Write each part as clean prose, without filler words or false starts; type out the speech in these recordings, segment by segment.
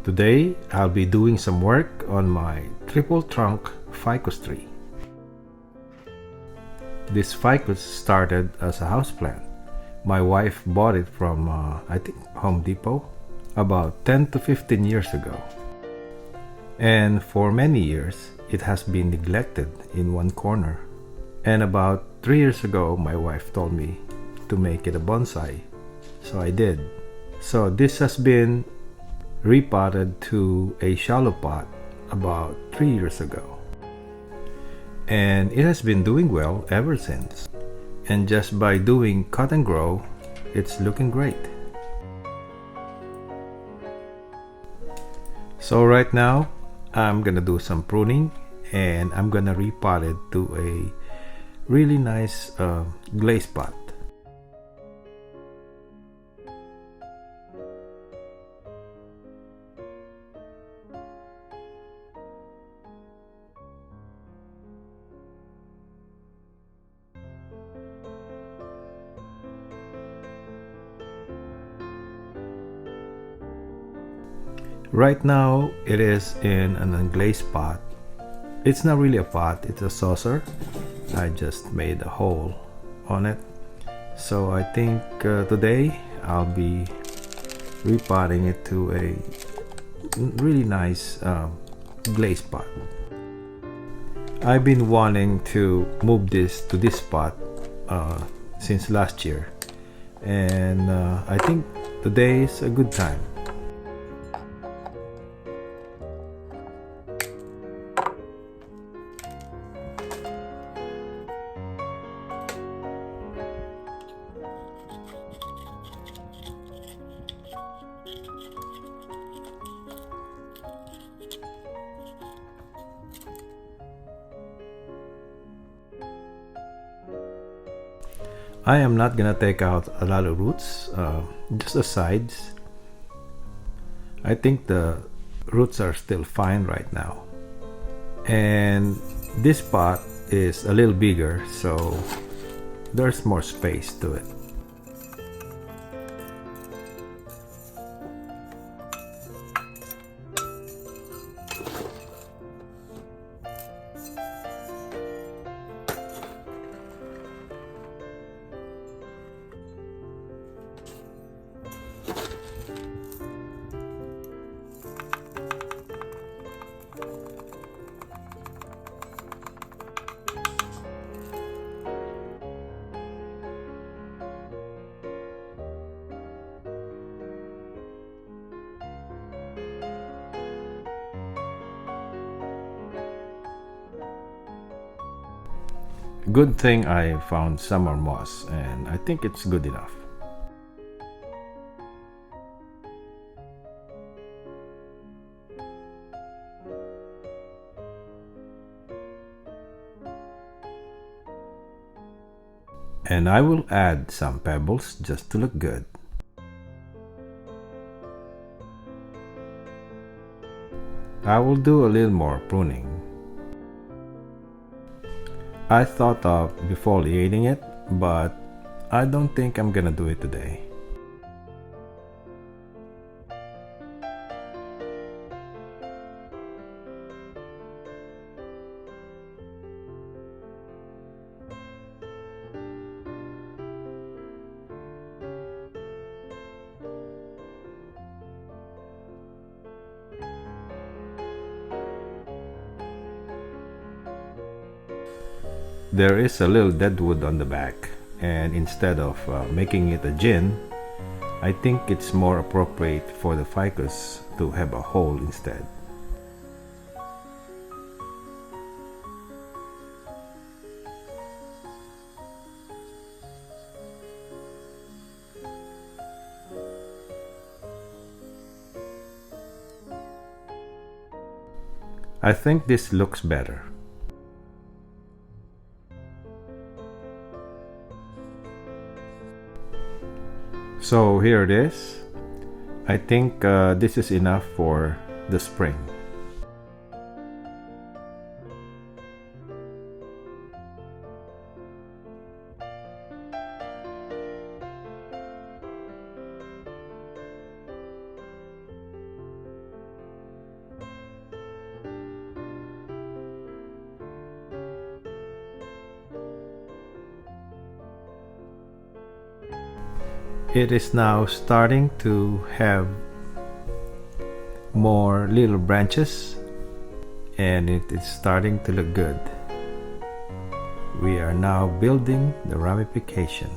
Today, I'll be doing some work on my triple trunk ficus tree. This ficus started as a houseplant. My wife bought it from, I think, Home Depot about 10 to 15 years ago. And for many years, it has been neglected in one corner. And about 3 years ago, my wife told me to make it a bonsai. So I did. So this has been repotted to a shallow pot about 3 years ago. And it has been doing well ever since. And just by doing cut and grow, it's looking great. So right now, I'm gonna do some pruning and I'm gonna repot it to a really nice glaze pot. Right now, it is in an unglazed pot. It's not really a pot, it's a saucer. I just made a hole on it. So I think today I'll be repotting it to a really nice glazed pot. I've been wanting to move this to this pot since last year, and I think today is a good time. I am not gonna take out a lot of roots, just the sides. I think the roots are still fine right now. And this pot is a little bigger, so there's more space to it. Good thing I found summer moss, and I think it's good enough. And I will add some pebbles just to look good. I will do a little more pruning. I thought of defoliating it, but I don't think I'm gonna do it today. There is a little dead wood on the back, and instead of making it a gin, I think it's more appropriate for the ficus to have a hole instead. I think this looks better. So here it is. I think this is enough for the spring. It is now starting to have more little branches, and it is starting to look good. We are now building the ramification.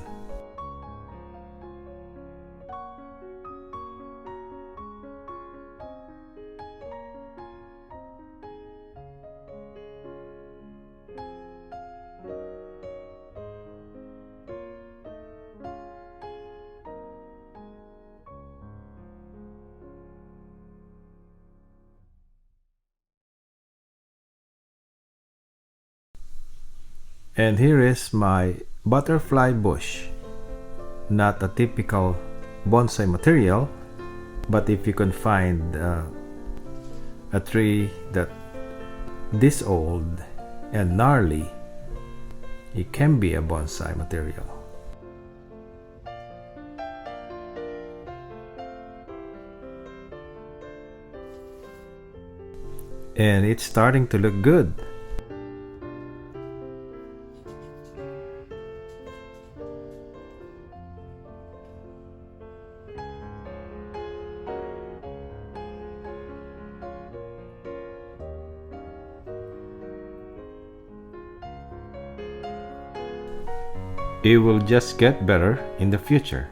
And here is my butterfly bush. Not a typical bonsai material, but if you can find a tree that this old and gnarly, it can be a bonsai material. And it's starting to look good. It will just get better in the future.